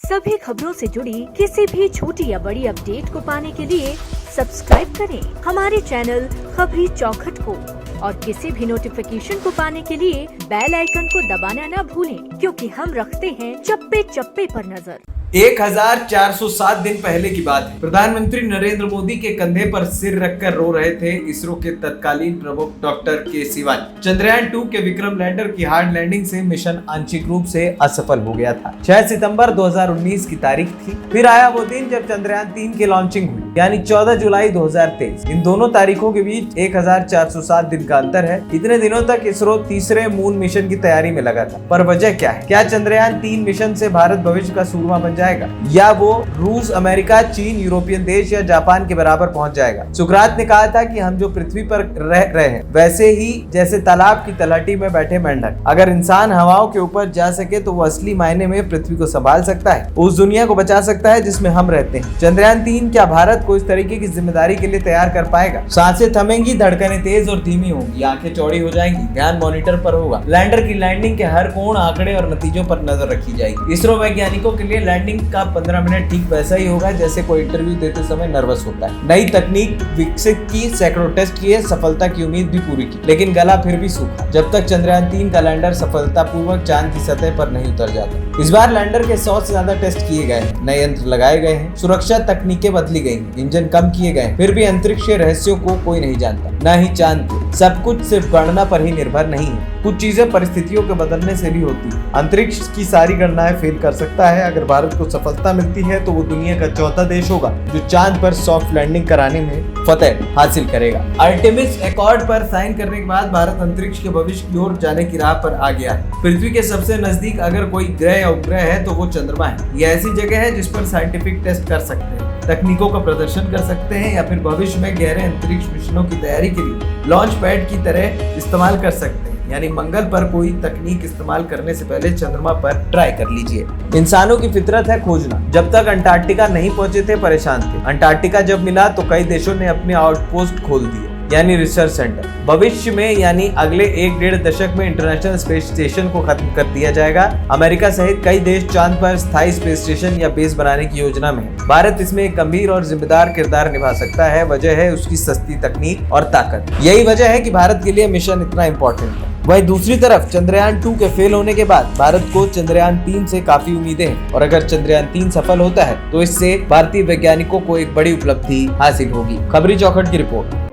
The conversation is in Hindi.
सभी खबरों से जुड़ी किसी भी छोटी या बड़ी अपडेट को पाने के लिए सब्सक्राइब करें हमारे चैनल खबरी चौखट को और किसी भी नोटिफिकेशन को पाने के लिए बेल आइकन को दबाना न भूलें, क्योंकि हम रखते हैं चप्पे चप्पे पर नजर। 1407 दिन पहले की बात है। प्रधानमंत्री नरेंद्र मोदी के कंधे पर सिर रखकर रो रहे थे इसरो के तत्कालीन प्रमुख डॉक्टर के सिवन। चंद्रयान 2 के विक्रम लैंडर की हार्ड लैंडिंग से मिशन आंशिक रूप से असफल हो गया था। 6 सितंबर 2019 की तारीख थी। फिर आया वो दिन जब चंद्रयान 3 की लॉन्चिंग हुई, यानी 14 जुलाई 2023। इन दोनों तारीखों के बीच 1407 दिन का अंतर है। इतने दिनों तक इसरो तीसरे मून मिशन की तैयारी में लगा था। पर वजह क्या है? क्या चंद्रयान 3 मिशन से भारत भविष्य का सूरमा बन जाएगा, या वो रूस, अमेरिका, चीन, यूरोपियन देश या जापान के बराबर पहुंच जाएगा? सुकरात ने कहा था कि हम जो पृथ्वी पर रह रहे हैं वैसे ही जैसे तालाब की तलहटी में बैठे मेंढक। अगर इंसान हवाओं के ऊपर जा सके तो वो असली मायने में पृथ्वी को संभाल सकता है, उस दुनिया को बचा सकता है जिसमें हम रहते हैं। चंद्रयान 3 क्या भारत को इस तरीके की जिम्मेदारी के लिए तैयार कर पाएगा? सांसें थमेंगी, धड़कनें तेज और धीमी होंगी, आंखें चौड़ी हो जाएंगी, ध्यान मॉनिटर पर होगा। लैंडर की लैंडिंग के हर कोण, आंकड़े और नतीजों पर नजर रखी जाएगी। इसरो वैज्ञानिकों के लिए लैंडिंग का 15 मिनट ठीक वैसा ही होगा जैसे कोई इंटरव्यू देते समय नर्वस होता है। नई तकनीक विकसित की, सैकड़ों टेस्ट किए, सफलता की उम्मीद भी पूरी की, लेकिन गला फिर भी सूखा जब तक चंद्रयान 3 का लैंडर सफलतापूर्वक चांद की सतह पर नहीं उतर जाता। इस बार लैंडर के 100 से ज्यादा टेस्ट किए गए हैं, नए यंत्र लगाए गए हैं, सुरक्षा तकनीकें बदली गई हैं, इंजन कम किए गए हैं। फिर भी अंतरिक्ष के रहस्यों को कोई नहीं जानता, न ही चांद को। सब कुछ सिर्फ गणना पर ही निर्भर नहीं है, कुछ चीजें परिस्थितियों के बदलने से भी होती है। अंतरिक्ष की सारी गणनाएं फेल कर सकता है। अगर भारत को सफलता मिलती है तो वो दुनिया का चौथा देश होगा जो चांद पर सॉफ्ट लैंडिंग कराने में फतेह हासिल करेगा। आर्टेमिस एकॉर्ड पर साइन करने के बाद भारत अंतरिक्ष के भविष्य की ओर जाने की राह पर आ गया है। पृथ्वी के सबसे नजदीक अगर कोई ग्रह या उपग्रह है तो वो चंद्रमा है। यह ऐसी जगह है जिस पर साइंटिफिक टेस्ट कर सकते हैं, तकनीकों का प्रदर्शन कर सकते हैं, या फिर भविष्य में गहरे अंतरिक्ष मिशनों की तैयारी के लिए लॉन्च पैड की तरह इस्तेमाल कर सकते हैं। यानी मंगल पर कोई तकनीक इस्तेमाल करने से पहले चंद्रमा पर ट्राई कर लीजिए। इंसानों की फितरत है खोजना। जब तक अंटार्कटिका नहीं पहुंचे थे परेशान थे। अंटार्कटिका जब मिला तो कई देशों ने अपने आउटपोस्ट खोल दिए, यानी रिसर्च सेंटर। भविष्य में यानी अगले 1-1.5 दशक में इंटरनेशनल स्पेस स्टेशन को खत्म कर दिया जाएगा। अमेरिका सहित कई देश चांद पर स्थायी स्पेस स्टेशन या बेस बनाने की योजना में है। भारत इसमें एक गंभीर और जिम्मेदार किरदार निभा सकता है। वजह है उसकी सस्ती तकनीक और ताकत। यही वजह है कि भारत के लिए मिशन इतना इम्पोर्टेंट है। वहीं दूसरी तरफ चंद्रयान 2 के फेल होने के बाद भारत को चंद्रयान 3 से काफी उम्मीदें हैं, और अगर चंद्रयान 3 सफल होता है तो इससे भारतीय वैज्ञानिकों को एक बड़ी उपलब्धि हासिल होगी। खबरी चौखट की रिपोर्ट।